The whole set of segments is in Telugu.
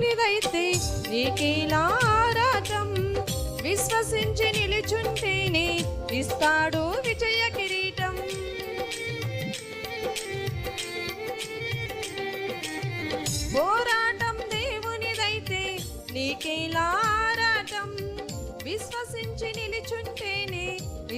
నీదైతే నీకేలారాటం విశ్వసించి నిలుచుంటేనే ఇస్తాడు విజయ కిరీటం. పోరాటం దేవునిదైతే నీకేలారాటం విశ్వసించి నిలుచుంటేనే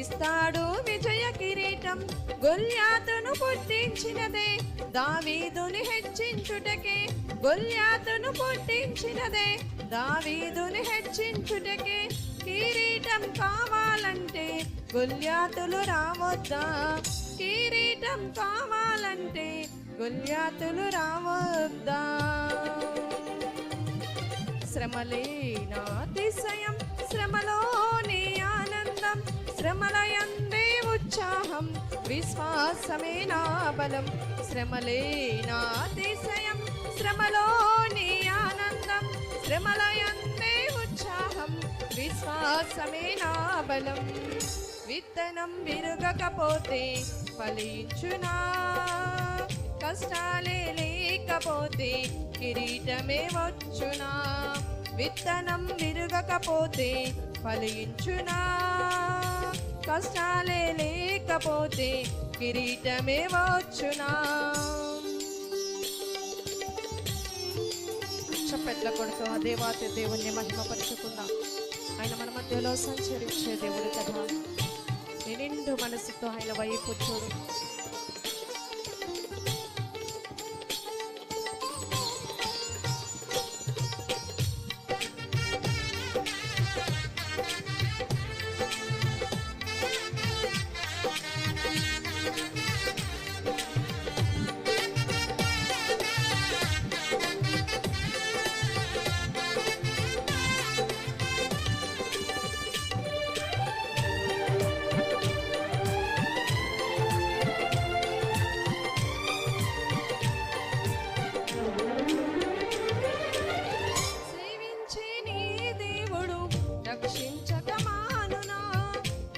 ఇస్తాడు విజయ కిరీటం. గొల్యాతును పుట్టించినదే దావీదుని హెచ్చించుటకే, గొల్యాతును పుట్టించినదే దావీదుని హెచ్చించుటకే. కిరీటం కావాలంటే గొల్యాతులు రావద్దా, కిరీటం కావాలంటే గొల్యాతులు రావద్దా. శ్రమలే నా అతిశయం, శ్రమలోనే ఆనందం, శ్రమలయందే ఉత్సాహం, విశ్వాసమే నా బలం. శ్రమలే నా అతిశయం, శ్రమలోనే ఆనందం, శ్రమలయందే ఉత్సాహం, విశ్వాసమే నా బలం. విత్తనం విరగకపోతే ఫలించునా, కష్టాలే లేకపోతే కిరీటమే వచ్చునా. విత్తనం విరగకపోతే ఫలించునా, కష్టాలే లేకపోతే కిరీటమే వచ్చునా. చప్పట్ల కొడుతూ ఆ దేవాతి దేవుణ్ణి మహిమపరుచుకుందాం. ఆయన మన మధ్యలో సంచరించే దేవుడు కదా. నిండు మనసుతో ఆయన వైపు చూడు.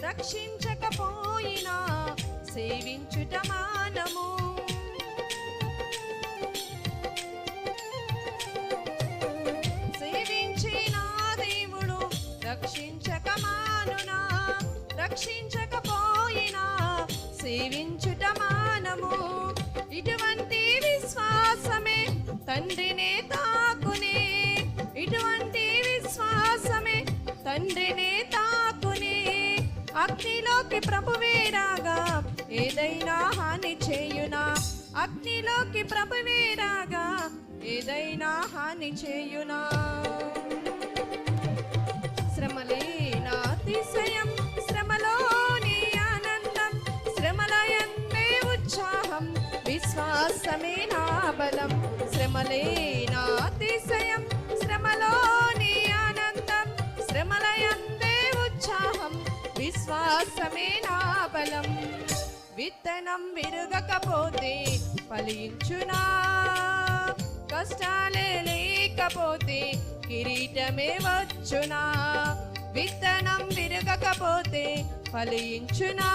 రక్షించకపోయినా సేవించుట మానము, సేవించిన దేవుడు రక్షించక మానునా, రక్షించకపోయినా సేవించుట మానము. ఇటువంటి విశ్వాసమే తండ్రినే తాకునే, ఇటువంటి విశ్వాసమే తండ్రినే తాకునే. అగ్నిలోకి ప్రభువే రాగా ఏదైనా హాని చేయునా, అగ్నిలోకి ప్రభువే రాగా ఏదైనా హాని చేయునా. శ్రమలే నా అతిశయం, శ్రమలోనే ఆనందం, శ్రమలయందే ఉత్సాహం, విశ్వాసమే నా బలం. శ్రమలే నా అతిశయం, శ్రమలోనే ఆనందం, శ్రమలయందే ఉత్సాహం, విశ్వాసమే నా బలం. విత్తనం విరగకపోతే ఫలించునా, కష్టాలే లేకపోతే కిరీటమే వచ్చునా. విత్తనం విరగకపోతే ఫలించునా,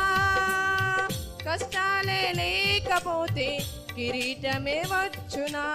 కష్టాలే లేకపోతే కిరీటమే వచ్చునా.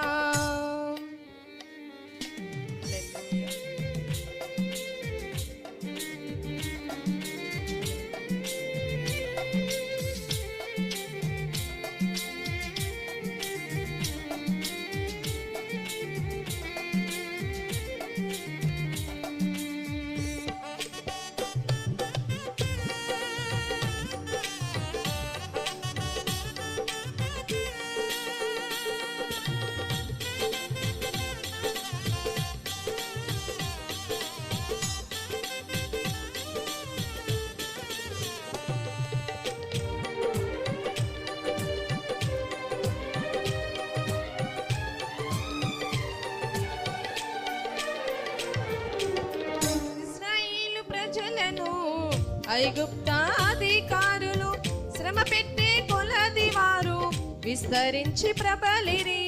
ఐగుప్తాధికారులు శ్రమ పెట్టే కొలది వారు విస్తరించి ప్రబలిరి.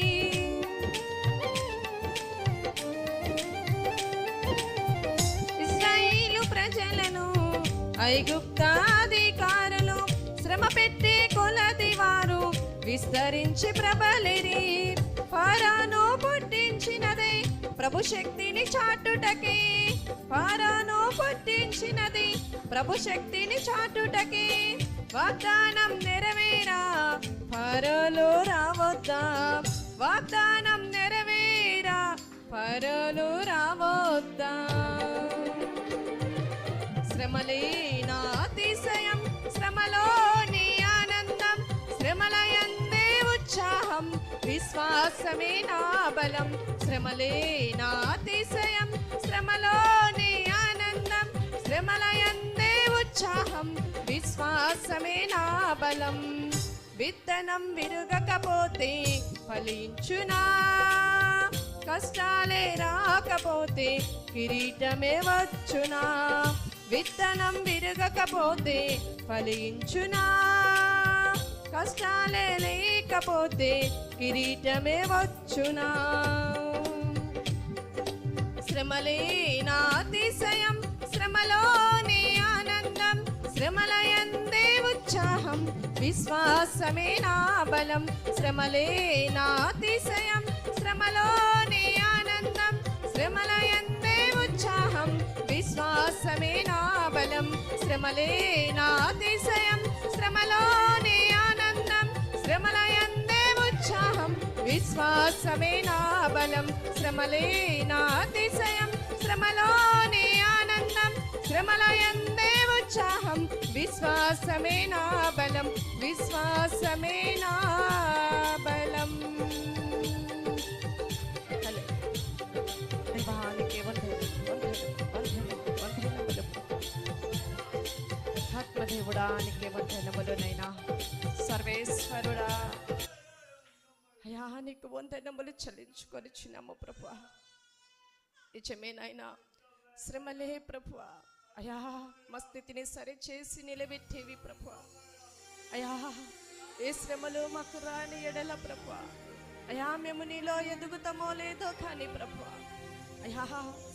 ఇశ్రాయేలు ప్రజలను ఐగుప్తాధికారులు శ్రమ పెట్టే కొలది వారు విస్తరించి ప్రబలిరి. ఫరోను పుట్టించినదే ప్రభు శక్తిని చాటుటకే, ఫరోను పుట్టించినది ప్రభు శక్తిని చాటుటకే. వాగ్దానం నెరవేరా ఫరోలు రావద్దా, వాగ్దానం నెరవేరా ఫరోలు రావద్దా. శ్రమలే నా అతిశయం, శ్రమలోని ఆనందం, శ్రమలయందే ఉత్సాహం, విశ్వాసమే నా బలం. శ్రమలే నా అతిశయం, శ్రమలోని ఆనందం, శ్రమలయందే ఉత్సాహం, విశ్వాసమే నా బలం. విత్తనం విరుగకపోతే ఫలించునా, కష్టాలే రాకపోతే కిరీటమే వచ్చునా. విత్తనం విరగకపోతే ఫలించునా, కష్టాలే లేకపోతే కిరీటమే వచ్చునా. శ్రమలే నా అతిశయం, శ్రమలోని ఆనందం, శ్రమలయందే ఉత్సాహం, విశ్వాసమే నా బలం. శ్రమలే నా అతిశయం, శ్రమలోని ఆనందం, శ్రమలయందే ఉత్సాహం, విశ్వాసమే నా బలం. శ్రమలే నా అతిశయం, శ్రమలోని ఆనందం, శ్రమలయందే ఉత్సాహం, విశ్వాసమే నా బలం. శ్రమలే నా అతిశయం, శ్రమలోని ఆనందం, శ్రమలయందే ఉత్సాహం, విశ్వాసమే నా బలం, విశ్వాసమే నా బలం. ఆత్మదేవుడా నీకే వందనములునైనా, సర్వేశ్వరుడా అయా నీకు వందనములు చెల్లించుకొనిచున్నాము ప్రభువా. నిజమేనైనా శ్రమలే ప్రభువా అయా మా స్థితిని సరిచేసి నిలబెట్టేవి ప్రభువా. అయా ఏ శ్రమలు మాకు రాని ఎడల ప్రభువా అయా మేము నీలో ఎదుగుతామో లేదో కానీ ప్రభువా అయా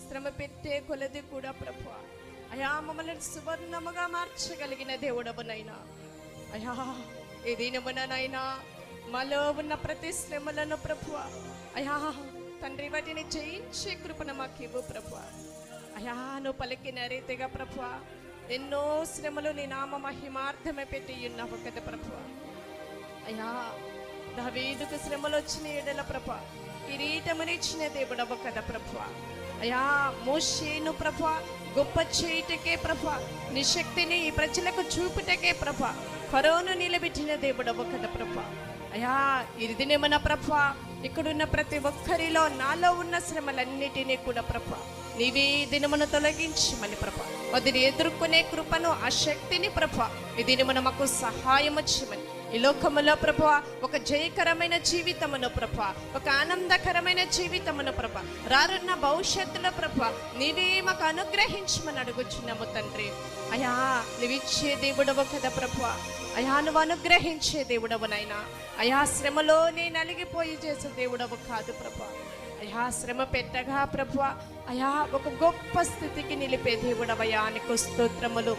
శ్రమ పెట్టే కొలది కూడా ప్రభువా అయా మమ్మల్ని సువర్ణముగా మార్చగలిగిన దేవుడవునైనా అయా ఈ దినముననైనా మాలో ఉన్న ప్రతి శ్రమలను ప్రభువా అయా తండ్రి వాటిని జయించే కృపను మాకు ఇవ్వు ప్రభువా. అయా నువ్వు పలికిన రీతిగా ప్రభువా ఎన్నో శ్రమలు నీ నామ మహిమార్థమే పెట్టి ఉన్నావు కదా ప్రభువా. అయా దావీదుకు శ్రమలు వచ్చిన ఎడల ప్రభువా కిరీటమునిచ్చిన దేవుడవు కదా ప్రభువా. అయా మోషేను ప్రభువా గొప్ప చేయుటకే ప్రభువా నీ శక్తిని ఈ ప్రజలకు చూపుటకే ప్రభువా ఫరోను నిలబెట్టిన దేవుడవు కదా ప్రభువా. అయా ఇది దినమున ప్రభువా ఇక్కడున్న ప్రతి ఒక్కరిలో నాలో ఉన్న శ్రమలన్నిటినీ కూడా ప్రభువా నీవే దినమును తొలగించమని ప్రభువా వాటిని ఎదుర్కొనే కృపను ఆ శక్తిని ప్రభువా ఈ దినమున మాకు సహాయం వచ్చమని ఈ లోకములో ప్రభువా ఒక జయకరమైన జీవితమును ప్రభువా ఒక ఆనందకరమైన జీవితమును ప్రభువా రానున్న భవిష్యత్తులో ప్రభువా నీవే మాకు అనుగ్రహించమని అడుగుచున్నాము తండ్రి. అయా నీవిచ్చే దేవుడవు కదా ప్రభువా అయా నువ్వు అనుగ్రహించే దేవుడవునైనా అయా శ్రమలోనే నలిగిపోయి చేసే దేవుడవు కాదు ప్రభువా. అయా శ్రమ పెట్టగా ప్రభువా అయా ఒక గొప్ప స్థితికి నిలిపే దేవుడవయా నీకు స్తోత్రములు.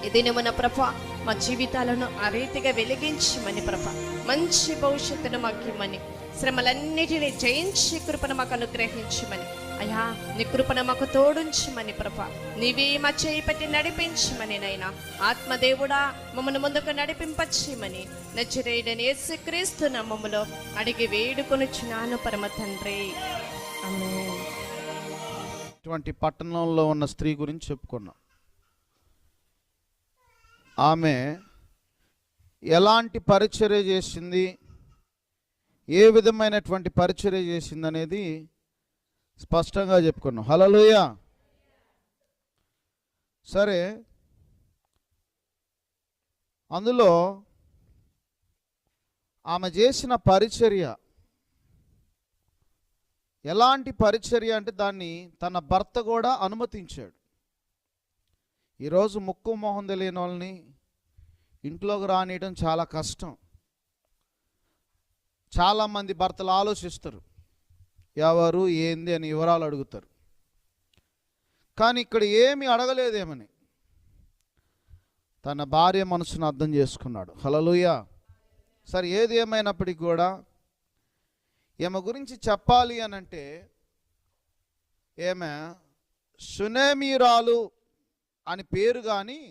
ఇదినమున ప్రభువా మా జీవితాలను ఆ రీతిగా వెలిగించమని ప్రభువా మంచి భవిష్యత్తును మాకు ఇమ్మని శ్రమలన్నిటినీ జయించి కృపను మాకు అనుగ్రహించమని అయా నీ కృపను మాకు తోడుంచమని ప్రభువా నీవే మా చేయి పట్టి నడిపించమని నైనా ఆత్మదేవుడా మమ్మల్ని ముందుకు నడిపింపచేయమని నజరేయుడైన యేసుక్రీస్తు నామములో అడిగి వేడుకొనుచున్నాను పరమ తండ్రి. ఆమేన్. ఇటువంటి పట్టణంలో ఉన్న స్త్రీ గురించి చెప్పుకున్నాం. ఆమె ఎలాంటి పరిచర్య చేసింది, ఏ విధమైనటువంటి పరిచర్య చేసింది అనేది స్పష్టంగా చెప్పుకున్నాం. హల్లెలూయా. సరే, అందులో ఆమె చేసిన పరిచర్య ఎలాంటి పరిచర్య అంటే దాన్ని తన భర్త కూడా అనుమతించాడు. ఈరోజు ముక్కు మొహం తెలియని వాళ్ళని ఇంట్లోకి రానియడం చాలా కష్టం. చాలామంది భర్తలు ఆలోచిస్తారు, ఎవరు ఏంది అని వివరాలు అడుగుతారు. కానీ ఇక్కడ ఏమీ అడగలేదేమని తన భార్య మనసును అర్థం చేసుకున్నాడు. హల్లెలూయా. సరే, ఏది ఏమైనప్పటికీ కూడా ఈమె గురించి చెప్పాలి అని అంటే ఈమె సునేమీరాలు అని పేరు, కానీ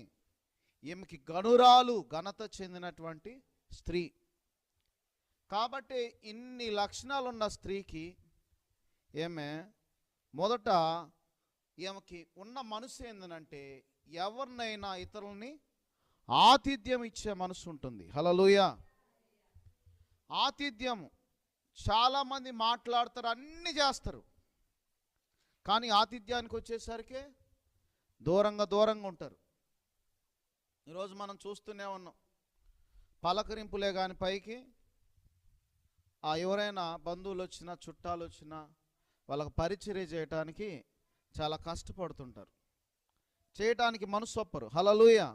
ఈమెకి గనురాలు, ఘనత చెందినటువంటి స్త్రీ. కాబట్టి ఇన్ని లక్షణాలున్న స్త్రీకి ఈమె మొదట ఈమెకి ఉన్న మనసు ఏందనంటే ఎవరినైనా ఇతరులని ఆతిథ్యం ఇచ్చే మనసు ఉంటుంది. హల్లెలూయా. ఆతిథ్యము చాలామంది మాట్లాడతారు, అన్నీ చేస్తారు, కానీ ఆతిథ్యానికి వచ్చేసరికి దూరంగా ఉంటారు. ఈరోజు మనం చూస్తూనే ఉన్నాం, పలకరింపులే కానీ పైకి ఎవరైనా బంధువులు వచ్చినా చుట్టాలు వచ్చినా వాళ్ళకి పరిచర్య చేయటానికి చాలా కష్టపడుతుంటారు, చేయటానికి మనసు ఒప్పరు. హల్లెలూయా.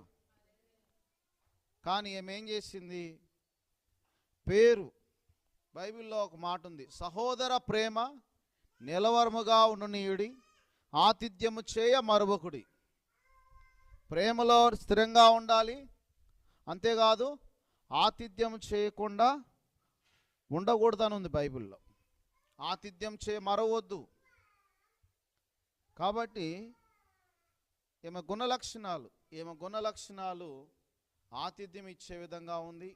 కానీ ఏమేం చేసింది? పేరు, బైబిల్లో ఒక మాట ఉంది, సహోదర ప్రేమ నిలవరముగా ఉండనీయుడి, ఆతిథ్యము చేయ మరొకడి. ప్రేమలో స్థిరంగా ఉండాలి, అంతేకాదు ఆతిథ్యం చేయకుండా ఉండకూడదని ఉంది బైబిల్లో. ఆతిథ్యం మరవద్దు. కాబట్టి ఈమె గుణలక్షణాలు ఆతిథ్యం ఇచ్చే విధంగా ఉంది,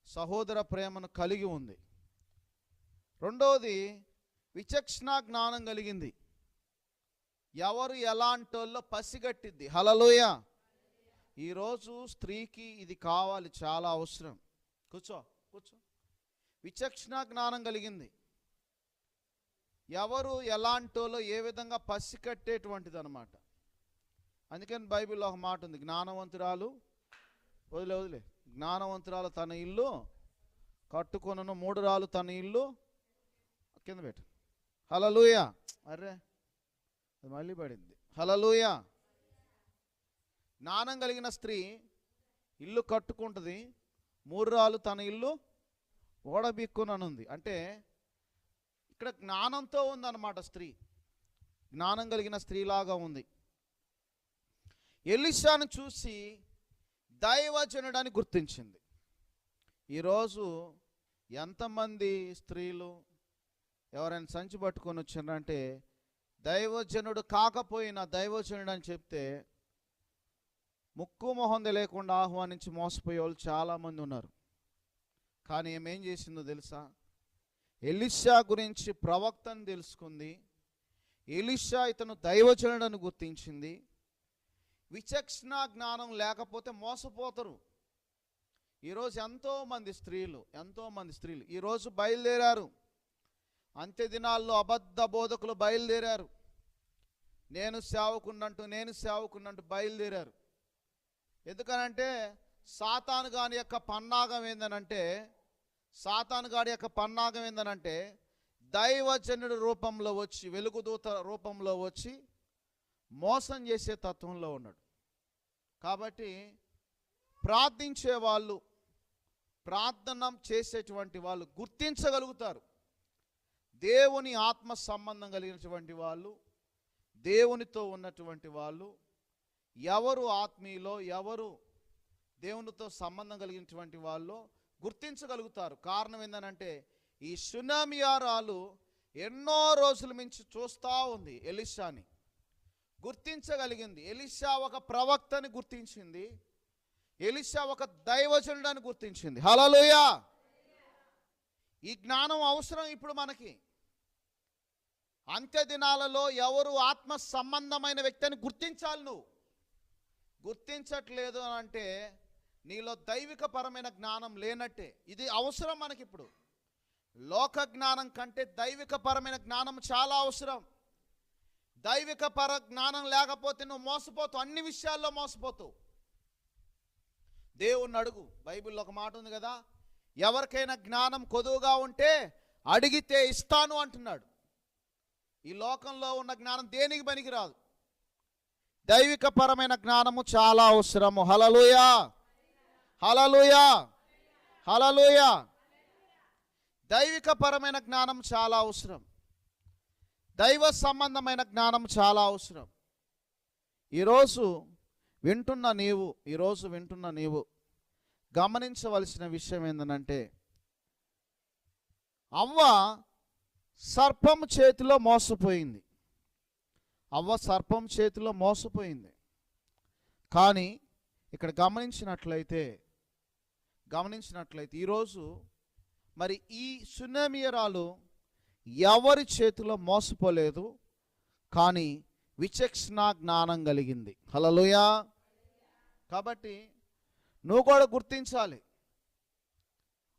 సహోదర ప్రేమను కలిగి ఉంది. రెండవది, విచక్షణ జ్ఞానం కలిగింది. ఎవరు ఎలాంటోళ్ళో పసిగట్టిద్ది. హల్లెలూయా. ఈరోజు స్త్రీకి ఇది కావాలి, చాలా అవసరం. కూర్చో. విచక్షణ జ్ఞానం కలిగింది. ఎవరు ఎలాంటోలో ఏ విధంగా పసికట్టేటువంటిది అనమాట. అందుకని బైబిల్లో ఒక మాట ఉంది, జ్ఞానవంతురాలు వదిలే జ్ఞానవంతురాలు తన ఇల్లు కట్టుకొనను, మూఢురాలు తన ఇల్లు కింద పెట్టు. హల్లెలూయా. అరే అది మళ్ళీ పడింది. హల్లెలూయా. జ్ఞానం కలిగిన స్త్రీ ఇల్లు కట్టుకుంటుంది, మూఢురాలు తన ఇల్లు ఓడబిక్కుననుంది. అంటే ఇక్కడ జ్ఞానంతో ఉందన్నమాట స్త్రీ, జ్ఞానం కలిగిన స్త్రీలాగా ఉంది. ఎలీషాను చూసి దైవజనుడని గుర్తించింది. ఈరోజు ఎంతమంది స్త్రీలు ఎవరైనా సంచి పట్టుకొని వచ్చిందంటే దైవజనుడు కాకపోయినా దైవజనుడు అని చెప్తే ముక్కు మొహం తెలియకుండా ఆహ్వానించి మోసపోయే వాళ్ళు చాలామంది ఉన్నారు. కానీ ఏమేం చేసిందో తెలుసా? ఎలీషా గురించి ప్రవక్తను తెలుసుకుంది, ఎలీషా ఇతను దైవజనుడని గుర్తించింది. విచక్షణ జ్ఞానం లేకపోతే మోసపోతారు. ఈరోజు ఎంతోమంది స్త్రీలు ఈరోజు బయలుదేరారు. అంత్య దినాల్లో అబద్ధ బోధకులు బయలుదేరారు. నేను సేవకున్నంటూ బయలుదేరారు. ఎందుకనంటే సాతాను గాని యొక్క పన్నాగం ఏందనంటే దైవజనుడు రూపంలో వచ్చి, వెలుగుదూత రూపంలో వచ్చి మోసం చేసే తత్వంలో ఉన్నాడు. కాబట్టి ప్రార్థించే వాళ్ళు, ప్రార్థన చేసేటువంటి వాళ్ళు గుర్తించగలుగుతారు. దేవుని ఆత్మ సంబంధం కలిగినటువంటి వాళ్ళు, దేవునితో ఉన్నటువంటి వాళ్ళు, ఎవరు ఆత్మీయులో ఎవరు దేవునితో సంబంధం కలిగినటువంటి వాళ్ళు గుర్తించగలుగుతారు. కారణం ఏంటంటే ఈ సునేమియారాలు ఎన్నో రోజుల నుంచి చూస్తూ ఉంది, ఎలీషాని గుర్తించగలిగింది. ఎలీషా ఒక ప్రవక్తని గుర్తించింది, ఎలీషా ఒక దైవజనుడని గుర్తించింది. హల్లెలూయా. ఈ జ్ఞానం అవసరం ఇప్పుడు మనకి. అంత్య దినాలలో ఎవరు ఆత్మ సంబంధమైన వ్యక్తిని గుర్తించాలి. నువ్వు గుర్తించట్లేదు అని అంటే నీలో దైవికపరమైన జ్ఞానం లేనట్టే. ఇది అవసరం మనకిప్పుడు. లోక జ్ఞానం కంటే దైవికపరమైన జ్ఞానం చాలా అవసరం. దైవికపర జ్ఞానం లేకపోతే నువ్వు మోసపోతావు, అన్ని విషయాల్లో మోసపోతావు. దేవుణ్ణి అడుగు. బైబిల్లో ఒక మాట ఉంది కదా, ఎవరికైనా జ్ఞానం కొదువుగా ఉంటే అడిగితే ఇస్తాను అంటున్నాడు. ఈ లోకంలో ఉన్న జ్ఞానం దేనికి పనికిరాదు. దైవికపరమైన జ్ఞానము చాలా అవసరము. హల్లెలూయా, హల్లెలూయా, హల్లెలూయా. దైవికపరమైన జ్ఞానం చాలా అవసరం. దైవ సంబంధమైన జ్ఞానం చాలా అవసరం. ఈరోజు వింటున్న నీవు గమనించవలసిన విషయం ఏంటంటే, అవ్వ సర్పం చేతిలో మోసపోయింది. కానీ ఇక్కడ గమనించినట్లయితే ఈరోజు మరి ఈ సునేమియరాలు ఎవరి చేతిలో మోసపోలేదు, కానీ విచక్షణ జ్ఞానం కలిగింది. హల్లెలూయా. కాబట్టి నువ్వు కూడా గుర్తించాలి,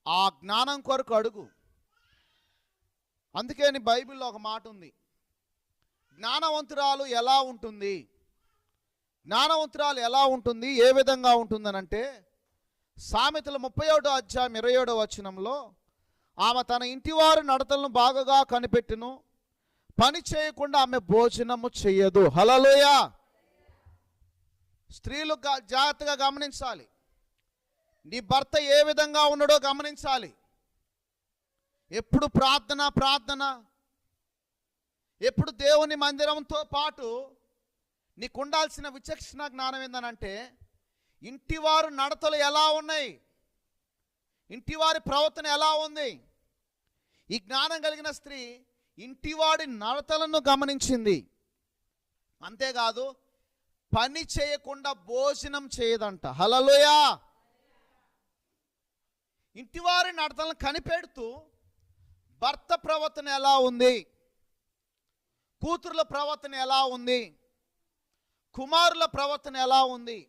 ఆ జ్ఞానం కొరకు అడుగు. అందుకని బైబిల్లో ఒక మాట ఉంది, జ్ఞానవంతురాలు ఎలా ఉంటుంది, ఏ విధంగా ఉంటుందనంటే, సామెతల 31వ అధ్యాయం 27వ వచనంలో, ఆమె తన ఇంటివారి నడతలను బాగా కనిపెట్టును, పని చేయకుండా ఆమె భోజనము చెయ్యదు. హల్లెలూయా. స్త్రీలు జాగ్రత్తగా గమనించాలి, నీ భర్త ఏ విధంగా ఉన్నాడో గమనించాలి. ఎప్పుడు ప్రార్థన, ఎప్పుడు దేవుని మందిరంతో పాటు నీకు ఉండాల్సిన విచక్షణ జ్ఞానం ఏందనంటే, ఇంటివారు నడతలు ఎలా ఉన్నాయి, ఇంటివారి ప్రవర్తన ఎలా ఉంది. ఈ జ్ఞానం కలిగిన స్త్రీ ఇంటివాడి నడతలను గమనించింది. అంతేకాదు, పని చేయకుండా భోజనం చేయదంట. హల్లెలూయా. ఇంటివారి నడతలను కనిపెడుతూ భర్త ప్రవర్తన ఎలా ఉంది, కూతురుల ప్రవర్తన ఎలా ఉంది, కుమారుల ప్రవర్తన ఎలా ఉంది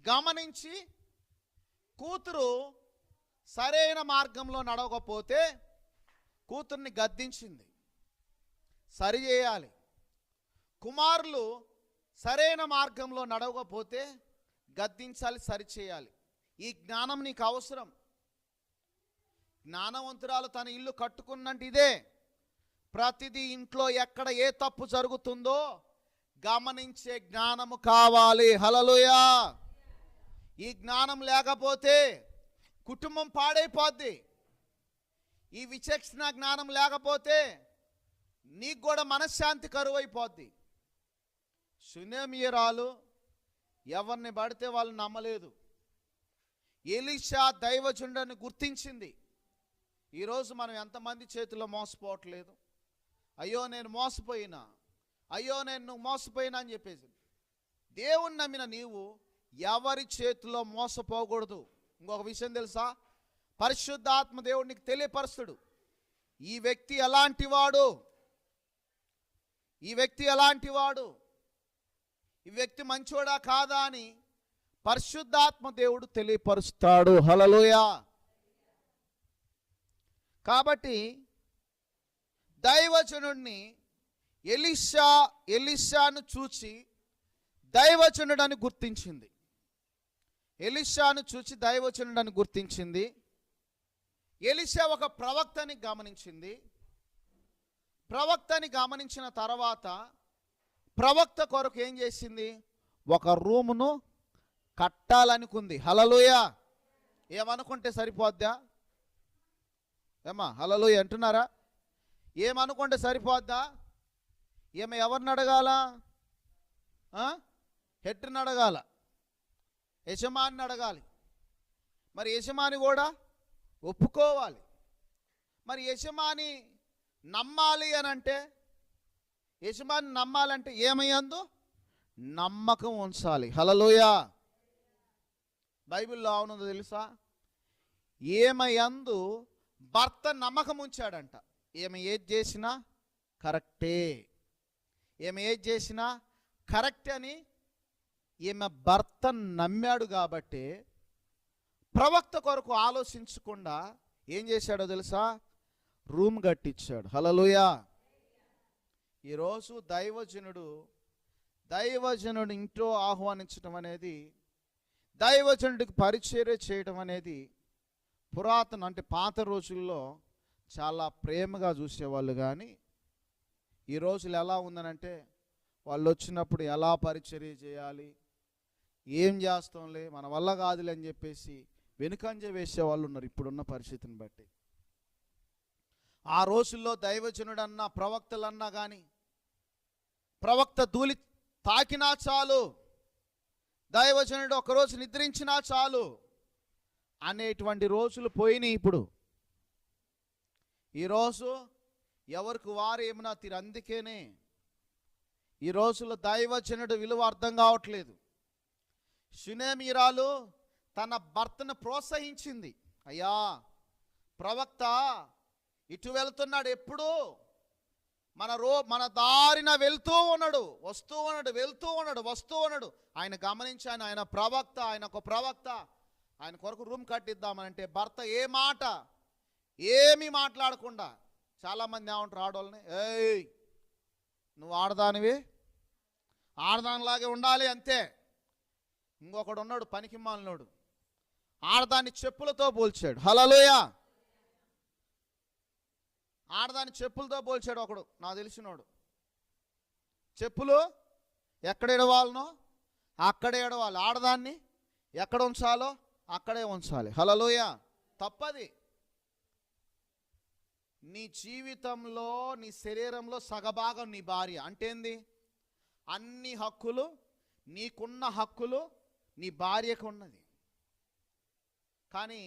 గమనించి, కూతురు సరైన మార్గంలో నడవకపోతే కూతుర్ని గద్దించింది, సరి చేయాలి. కుమారులు సరైన మార్గంలో నడవకపోతే గద్దించాలి, సరిచేయాలి. ఈ జ్ఞానం నీకు అవసరం. జ్ఞానవంతురాలు తన ఇల్లు కట్టుకున్నట్టు ఇదే. ప్రతిదీ ఇంట్లో ఎక్కడ ఏ తప్పు జరుగుతుందో గమనించే జ్ఞానము కావాలి. హల్లెలూయా. ఈ జ్ఞానం లేకపోతే కుటుంబం పాడైపోద్ది. ఈ విచక్షణ జ్ఞానం లేకపోతే నీకు కూడా మనశ్శాంతి కరువైపోద్ది. సునేమియరాలు ఎవరిని పడితే వాళ్ళు నమ్మలేదు. ఎలీషా దైవజనుడని గుర్తించింది. ఈరోజు మనం ఎంతమంది చేతిలో మోసపోవట్లేదు. అయ్యో నేను మోసపోయినా అని చెప్పేసి. దేవుణ్ణి నమ్మిన నీవు ఎవరి చేతిలో మోసపోకూడదు. ఇంకొక విషయం తెలుసా, పరిశుద్ధాత్మ దేవుడు నీకు తెలియపరుస్తాడు, ఈ వ్యక్తి ఎలాంటివాడు, ఈ వ్యక్తి మంచోడా కాదా అని పరిశుద్ధాత్మ దేవుడు తెలియపరుస్తాడు. హల్లెలూయా. కాబట్టి దైవజనుడిని ఎలీషాను చూచి దైవజనుడని గుర్తించింది. ఎలీషా ఒక ప్రవక్తని గమనించిన తర్వాత ప్రవక్త కొరకు ఏం చేసింది, ఒక రూమును కట్టాలనుకుంది. హల్లెలూయా. ఏమనుకుంటే సరిపోద్దా? హల్లెలూయా అంటున్నారా? ఏమనుకుంటే సరిపోద్దా? ఎవరిని అడగాల? హెడ్ని అడగాల, యజమాని అడగాలి. మరి యజమాని కూడా ఒప్పుకోవాలి. మరి యజమాని నమ్మాలంటే ఏమయ్యందు నమ్మకం ఉంచాలి. హల్లెలూయా. బైబిల్లో అవునుందో తెలుసా, ఏమయందు భర్త నమ్మకం ఉంచాడంట. ఏమి ఏది చేసినా కరెక్టే అని ఈమె భర్త నమ్మాడు. కాబట్టి ప్రవక్త కొరకు ఆలోచించకుండా ఏం చేశాడో తెలుసా, రూమ్ కట్టించాడు. హల్లెలూయా. ఈరోజు దైవజనుడు ఇంట్లో ఆహ్వానించడం అనేది, దైవజనుడికి పరిచర్య చేయడం అనేది పురాతన అంటే పాత రోజుల్లో చాలా ప్రేమగా చూసేవాళ్ళు. కానీ ఈ రోజులు ఎలా ఉందనంటే, వాళ్ళు వచ్చినప్పుడు ఎలా పరిచర్య చేయాలి, ఏం చేస్తాంలే మన వల్ల కాదులే అని చెప్పేసి వెనుకంజ వేసే వాళ్ళు ఉన్నారు ఇప్పుడున్న పరిస్థితిని బట్టి. ఆ రోజుల్లో దైవజనుడన్నా ప్రవక్తలన్నా కానీ ప్రవక్త ధూళి తాకినా చాలు, దైవజనుడు ఒకరోజు నిద్రించినా చాలు అనేటువంటి రోజులు పోయినాయి. ఇప్పుడు ఈరోజు ఎవరికి వారు ఏమన్నా తీరు. అందుకేనే ఈ రోజుల్లో దైవజనుడు విలువ అర్థం కావట్లేదు. షునేమీరాలు తన భర్తను ప్రోత్సహించింది. అయ్యా ప్రవక్త ఇటు వెళ్తున్నాడు, ఎప్పుడు మన దారిన వెళ్తూ ఉన్నాడు, వస్తూ ఉన్నాడు, వెళ్తూ ఉన్నాడు, వస్తూ ఉన్నాడు. ఆయన గమనించాను, ఆయన ప్రవక్త, ఆయన ఒక ప్రవక్త, ఆయన కొరకు రూమ్ కట్టిద్దామనంటే భర్త ఏ మాట ఏమీ మాట్లాడకుండా, చాలామంది ఏమంటారు ఆడవాళ్ళని, ఏయ్ నువ్వు ఆడదానివి, ఆడదానిలాగే ఉండాలి అంతే. ఇంకొకడు ఉన్నాడు పనికి మాలినోడు, ఆడదాన్ని చెప్పులతో పోల్చాడు. హల్లెలూయా. ఆడదాన్ని చెప్పులతో పోల్చాడు ఒకడు, నాకు తెలిసినోడు. చెప్పులు ఎక్కడ ఎడవాలనో అక్కడే ఎడవాలి, ఆడదాన్ని ఎక్కడ ఉంచాలో అక్కడే ఉంచాలి. హల్లెలూయా. తప్పది. నీ జీవితంలో నీ శరీరంలో సగభాగం నీ భార్య. అంటే ఏంది? అన్ని హక్కులు, నీకున్న హక్కులు నీ భార్యకు ఉన్నది. కానీ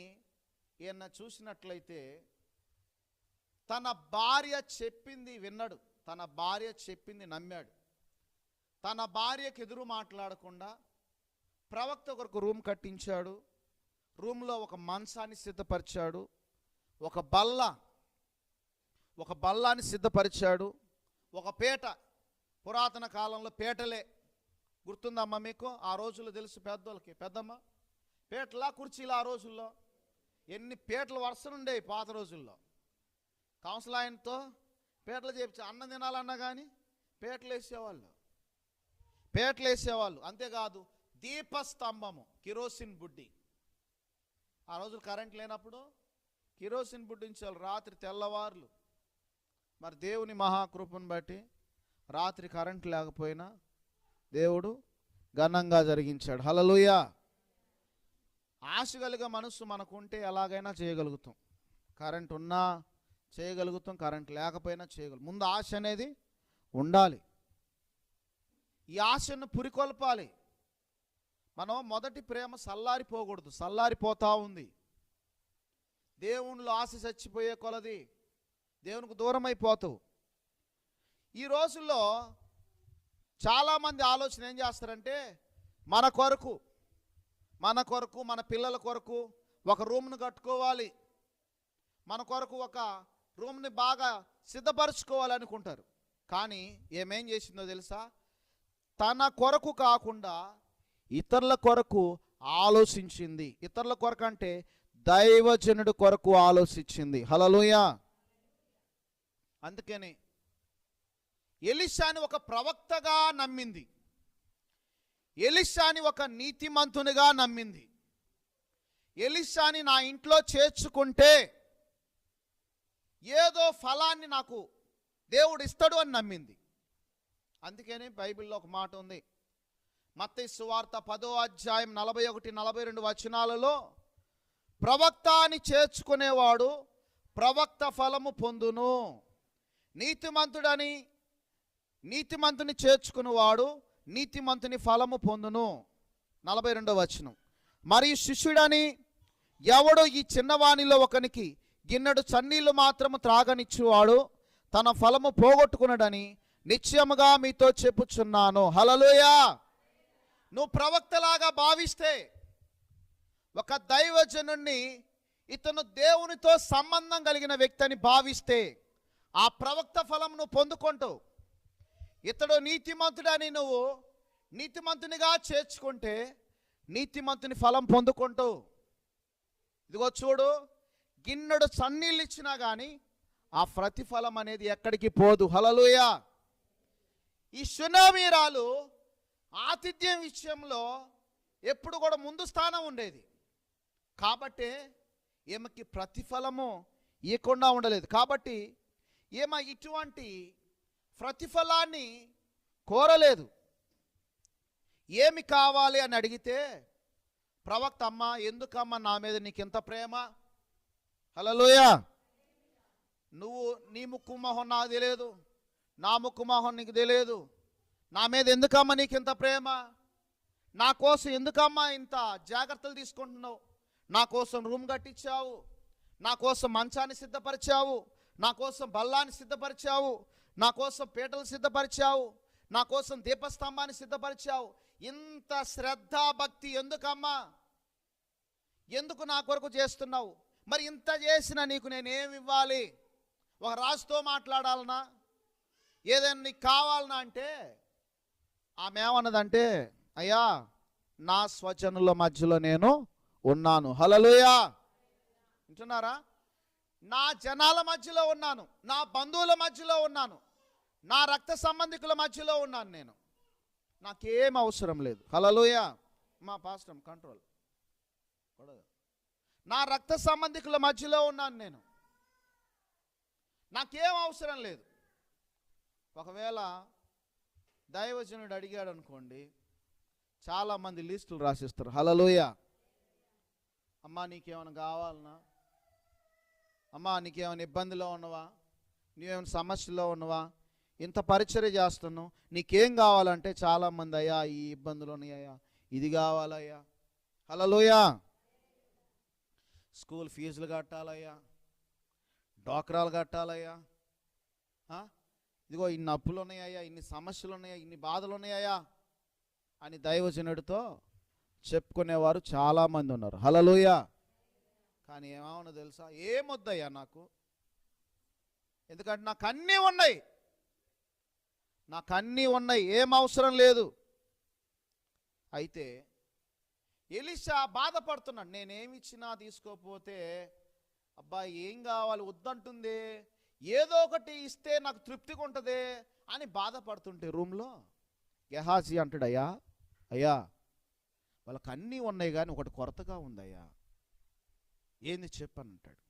ఈయన చూసినట్లయితే తన భార్య చెప్పింది విన్నాడు, తన భార్య చెప్పింది నమ్మాడు. తన భార్యకు ఎదురు మాట్లాడకుండా ప్రవక్త కొరకు రూమ్ కట్టించాడు. రూమ్లో ఒక మంచాన్ని సిద్ధపరిచాడు, ఒక బల్లాన్ని సిద్ధపరిచాడు, ఒక పీట. పురాతన కాలంలో పీటలే గుర్తుందమ్మా మీకు? ఆ రోజుల్లో తెలుసు పెద్దోళ్ళకి, పెద్దమ్మ పీటలా కుర్చీలా. ఆ రోజుల్లో ఎన్ని పీటలు వరుసనుండేవి పాత రోజుల్లో. కౌన్సిల్ ఆయనతో పీటలు చేపించి అన్నం తినాలన్నా కానీ పీటలు వేసేవాళ్ళు. అంతేకాదు దీపస్తంభము, కిరోసిన్ బుడ్డి. ఆ రోజులు కరెంట్ లేనప్పుడు కిరోసిన్ బుడ్డించేవాళ్ళు రాత్రి తెల్లవార్లు. మరి దేవుని మహాకృపను బట్టి రాత్రి కరెంట్ లేకపోయినా దేవుడు ఘనంగా జరిగించాడు. హల్లెలూయా. ఆశ కలిగే మనస్సు మనకుంటే ఎలాగైనా చేయగలుగుతాం. కరెంట్ ఉన్నా చేయగలుగుతాం, కరెంట్ లేకపోయినా చేయగలుగుతాం. ముందు ఆశ అనేది ఉండాలి. ఈ ఆశను పురికొల్పాలి. మనం మొదటి ప్రేమ సల్లారిపోకూడదు, సల్లారిపోతా ఉంది. దేవునిలో ఆశ చచ్చిపోయే కొలది దేవునికి దూరం అయిపోతావు. ఈ రోజుల్లో చాలామంది ఆలోచన ఏం చేస్తారంటే మన కొరకు మన పిల్లల కొరకు ఒక రూమ్ను కట్టుకోవాలి, మన కొరకు ఒక రూమ్ని బాగా సిద్ధపరచుకోవాలి అనుకుంటారు. కానీ ఏమేం చేసిందో తెలుసా? తన కొరకు కాకుండా ఇతరుల కొరకు ఆలోచించింది. ఇతరుల కొరకు అంటే దైవజనుడి కొరకు ఆలోచించింది. హల్లెలూయా. అందుకని ఎలీషాని ఒక ప్రవక్తగా నమ్మింది, ఎలీషాని ఒక నీతిమంతునిగా నమ్మింది. ఎలీషాని నా ఇంట్లో చేర్చుకుంటే ఏదో ఫలాన్ని నాకు దేవుడు ఇస్తాడు అని నమ్మింది. అందుకని బైబిల్లో ఒక మాట ఉంది, మత్తయి సువార్త 10వ అధ్యాయం 41-42 వచనాలలో, ప్రవక్త అని చేర్చుకునేవాడు ప్రవక్త ఫలము పొందును, నీతిమంతుని చేర్చుకునేవాడు నీతిమంతుని ఫలము పొందును. 42వ వచనం, మరియు శిష్యుడని ఎవడు ఈ చిన్నవానిలో ఒకనికి గిన్నెడు చన్నీళ్లు మాత్రము త్రాగనిచ్చువాడు తన ఫలము పోగొట్టుకున్నాడని నిశ్చయముగా మీతో చెప్పుచున్నాను. హల్లెలూయా. నువ్వు ప్రవక్తలాగా భావిస్తే, ఒక దైవజనుణ్ణి ఇతను దేవునితో సంబంధం కలిగిన వ్యక్తి అని భావిస్తే ఆ ప్రవక్త ఫలం నువ్వు పొందుకుంటావు. ఇతడు నీతిమంతుడని నువ్వు నీతిమంతునిగా చేర్చుకుంటే నీతిమంతుని ఫలం పొందుకుంటావు. ఇదిగో చూడు, గిన్నెడు చన్నీళ్ళు ఇచ్చినా కానీ ఆ ప్రతిఫలం అనేది ఎక్కడికి పోదు. హల్లెలూయా. ఈ షునేమీరాలు ఆతిథ్యం విషయంలో ఎప్పుడు కూడా ముందు స్థానం ఉండేది కాబట్టి ఈమెకి ప్రతిఫలము ఇవ్వకుండా ఉండలేదు. కాబట్టి ఈమె ఇటువంటి ప్రతిఫలాన్ని కోరలేదు. ఏమి కావాలి అని అడిగితే ప్రవక్త, అమ్మ ఎందుకమ్మా నా మీద నీకింత ప్రేమ? హల్లెలూయా. నీ ముక్కు మొహం నాకు తెలియదు, నా ముక్కు మొహం నీకు తెలియదు, నా మీద ఎందుకమ్మా నీకింత ప్రేమ? నా కోసం ఎందుకమ్మా ఇంత జాగ్రత్తలు తీసుకుంటున్నావు? నా కోసం రూమ్ కట్టించావు, నా కోసం మంచాన్ని సిద్ధపరిచావు, నా కోసం బల్లాన్ని సిద్ధపరిచావు, నా కోసం పీటలు సిద్ధపరిచావు, నా కోసం దీపస్తంభాన్ని సిద్ధపరిచావు. ఇంత శ్రద్ధ భక్తి ఎందుకమ్మా? ఎందుకు నా కొరకు చేస్తున్నావు? మరి ఇంత చేసినా నీకు నేనేమి ఇవ్వాలి? ఒక రాజుతో మాట్లాడాలనా, ఏదైనా నీకు కావాలనా అంటే ఆమె ఏమన్నదంటే, అయ్యా నా స్వజనుల మధ్యలో నేను ఉన్నాను. హల్లెలూయా. వింటున్నారా? నా జనాల మధ్యలో ఉన్నాను, నా బంధువుల మధ్యలో ఉన్నాను, నా రక్త సంబంధికుల మధ్యలో ఉన్నాను. నేను నాకేం అవసరం లేదు. హల్లెలూయా. మా పాస్టర్ కంట్రోల్. నా రక్త సంబంధికుల మధ్యలో ఉన్నాను నేను, నాకేం అవసరం లేదు. ఒకవేళ దైవజనుడు అడిగాడు అనుకోండి, చాలామంది లిస్టులు రాసిస్తారు. హల్లెలూయా. అమ్మా నీకేమైనా కావాలనా? అమ్మా నీకేమైనా ఇబ్బందిలో ఉన్నవా? నీవేమైనా సమస్యలో ఉన్నవా? ఇంత పరిచర్య చేస్తున్నావు, నీకేం కావాలంటే చాలామంది, అయ్యా ఈ ఇబ్బందులు ఉన్నాయ్యా, ఇది కావాలయ్యా. హల్లెలూయా. స్కూల్ ఫీజులు కట్టాలయ్యా, డోక్రాలు కట్టాలయ్యా, ఇదిగో ఇన్ని అప్పులు ఉన్నాయ్యా, ఇన్ని సమస్యలు ఉన్నాయా, ఇన్ని బాధలు ఉన్నాయా అని దైవజనుడితో చెప్పుకునేవారు చాలామంది ఉన్నారు. హల్లెలూయా. కానీ ఏమవునో తెలుసా? ఏమొద్దయ్యా నాకు, ఎందుకంటే నాకు అన్నీ ఉన్నాయి, నాకు అన్నీ ఉన్నాయి, ఏం అవసరం లేదు. అయితే ఎలీషా బాధపడుతున్నాడు, నేనేమి ఇచ్చినా తీసుకోకపోతే అబ్బా ఏం కావాలి వద్దంటుంది, ఏదో ఒకటి ఇస్తే నాకు తృప్తిగా ఉంటుంది అని బాధపడుతుంటే రూమ్లో గెహాజీ అంటాడు, అయ్యా అయ్యా వాళ్ళకి అన్నీ ఉన్నాయి కానీ ఒకటి కొరతగా ఉందయ్యా. ఏంది చెప్పని అంటాడు.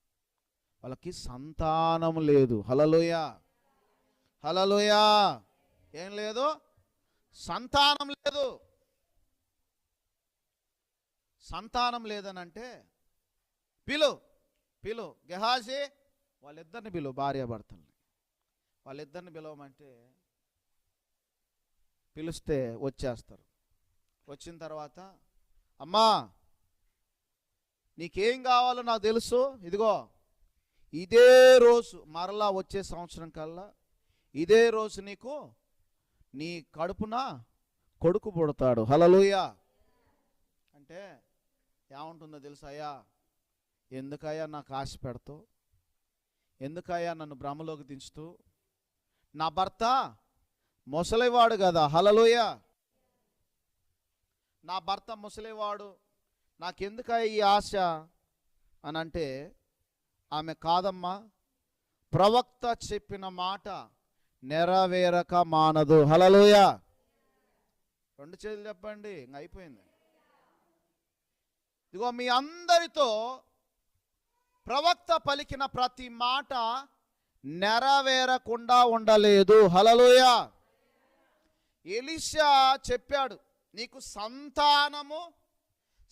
వాళ్ళకి సంతానం లేదు. హల్లెలూయా. హల్లెలూయా. ఏం లేదు? సంతానం లేదు. సంతానం లేదనంటే పిలు గెహాజీ వాళ్ళిద్దరిని పిలువు, భార్యాభర్తల్ని వాళ్ళిద్దరిని పిలవమంటే పిలిస్తే వచ్చేస్తారు. వచ్చిన తర్వాత, అమ్మా నీకేం కావాలో నాకు తెలుసు, ఇదిగో ఇదే రోజు మరలా వచ్చే సంవత్సరం కల్లా ఇదే రోజు నీకు నీ కడుపున కొడుకు పుడతాడు. హల్లెలూయా. అంటే ఏముంటుందో తెలుసా? అయ్యా ఎందుకయ్యా నాకు ఆశ పెడతావు, ఎందుకయ్యా నన్ను భ్రమలోకి దించుతూ, నా భర్త ముసలివాడు కదా. హల్లెలూయా. నా భర్త ముసలివాడు, నాకెందుకయ్యా ఈ ఆశ అని అంటే ఆమె, కాదమ్మా ప్రవక్త చెప్పిన మాట నెరవేరక మానదు. హల్లెలూయా. రెండు చేతులు చెప్పండి, ఇంక అయిపోయింది. ఇదిగో మీ అందరితో ప్రవక్త పలికిన ప్రతి మాట నెరవేరకుండా ఉండలేదు. హల్లెలూయా. ఎలీషా చెప్పాడు, నీకు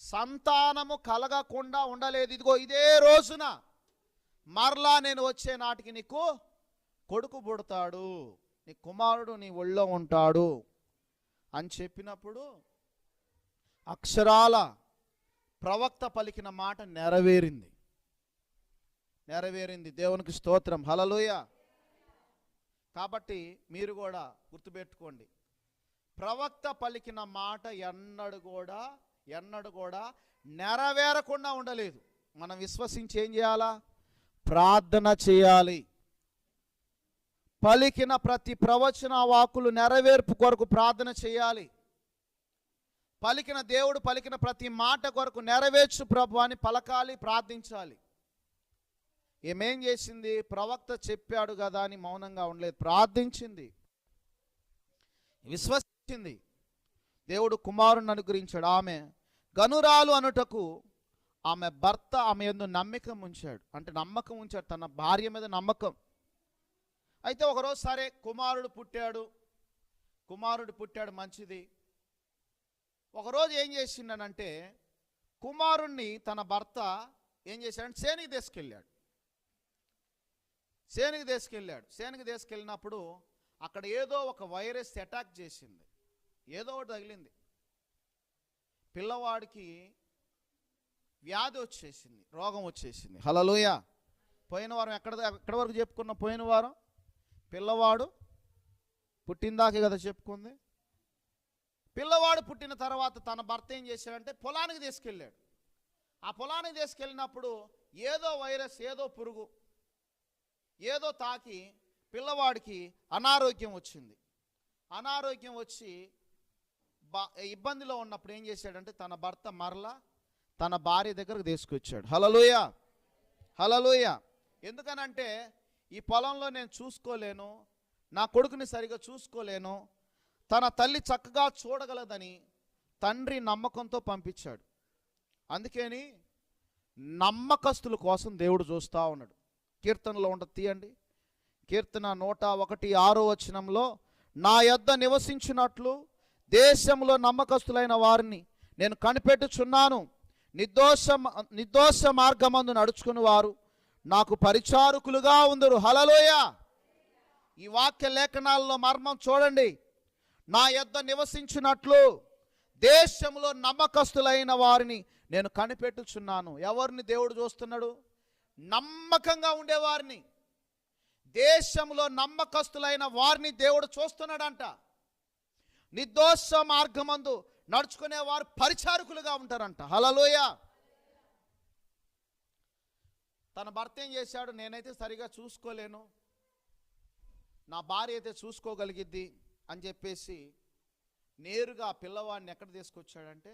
సంతానము కలగకుండా ఉండలేదు. ఇదిగో ఇదే రోజున మరలా నేను వచ్చే నాటికి నీకు కొడుకు పుడతాడు, నీ కుమారుడు నీ ఒళ్ళో ఉంటాడు అని చెప్పినప్పుడు అక్షరాల ప్రవక్త పలికిన మాట నెరవేరింది. దేవునికి స్తోత్రం. హల్లెలూయా. కాబట్టి మీరు కూడా గుర్తుపెట్టుకోండి, ప్రవక్త పలికిన మాట ఎన్నడు కూడా నెరవేరకుండా ఉండలేదు. మనం విశ్వసించి ఏం చేయాలా? ప్రార్థన చేయాలి. పలికిన ప్రతి ప్రవచన వాక్కులు నెరవేర్పు కొరకు ప్రార్థన చేయాలి. దేవుడు పలికిన ప్రతి మాట కొరకు నెరవేర్చు ప్రభు అని పలకాలి, ప్రార్థించాలి. ఏమేం చేసింది? ప్రవక్త చెప్పాడు కదా అని మౌనంగా ఉండలేదు, ప్రార్థించింది, విశ్వసించింది. దేవుడు కుమారుని అనుగ్రహించాడు. ఆమె గనురాలు అనుటకు ఆమె భర్త ఆమె యందు నమ్మకం ఉంచాడు, తన భార్య మీద నమ్మకం. అయితే ఒకరోజు సరే కుమారుడు పుట్టాడు, కుమారుడు పుట్టాడు, మంచిది. ఒకరోజు ఏం చేసిండనంటే కుమారుణ్ణి తన భర్త ఏం చేశాడంటే సేనికి తీసుకెళ్ళాడు. అక్కడ ఏదో ఒక వైరస్ అటాక్ చేసింది, ఏదో ఒకటి తగిలింది. పిల్లవాడికి వ్యాధి వచ్చేసింది, రోగం వచ్చేసింది. హల్లెలూయా. పోయిన వారం ఎక్కడి వరకు చెప్పుకున్నాం? పోయిన వారం పిల్లవాడు పుట్టిందాకే కదా చెప్పుకుంది. పిల్లవాడు పుట్టిన తర్వాత తన భర్త ఏం చేశాడంటే పొలానికి తీసుకెళ్ళాడు. ఆ పొలానికి తీసుకెళ్ళినప్పుడు ఏదో వైరస్, ఏదో పురుగు, ఏదో తాకి పిల్లవాడికి అనారోగ్యం వచ్చింది. అనారోగ్యం వచ్చి ఇబ్బందిలో ఉన్నప్పుడు ఏం చేశాడంటే తన భర్త మరలా తన భార్య దగ్గరకు తీసుకొచ్చాడు. హల్లెలూయా, హల్లెలూయా. ఎందుకనంటే ఈ పొలంలో నేను చూసుకోలేను, నా కొడుకుని సరిగా చూసుకోలేను, తన తల్లి చక్కగా చూడగలదని తండ్రి నమ్మకంతో పంపించాడు. అందుకని నమ్మకస్తుల కోసం దేవుడు చూస్తూ ఉన్నాడు. కీర్తనలో ఉంటుంది, తీయండి. కీర్తన 101:6 నా యొద్ద నివసించినట్లు దేశంలో నమ్మకస్తులైన వారిని నేను కనిపెట్టుచున్నాను. నిర్దోష మార్గమందు నడుచుకుని వారు నాకు పరిచారకులుగా ఉందరు. హల్లెలూయా. ఈ వాక్య లేఖనాల్లో మర్మం చూడండి. నా యొద్ద నివసించినట్లు దేశంలో నమ్మకస్తులైన వారిని నేను కనిపెట్టుచున్నాను. ఎవరిని దేవుడు చూస్తున్నాడు? నమ్మకంగా ఉండేవారిని. దేశంలో నమ్మకస్తులైన వారిని దేవుడు చూస్తున్నాడంట. నిర్దోష మార్గమందు నడుచుకునేవారు పరిచారకులుగా ఉంటారంట. హల్లెలూయా. తన భర్త ఏం చేశాడు? నేనైతే సరిగా చూసుకోలేను, నా భార్య అయితే చూసుకోగలిగిద్ది అని చెప్పేసి నేరుగా పిల్లవాడిని ఎక్కడ తీసుకొచ్చాడంటే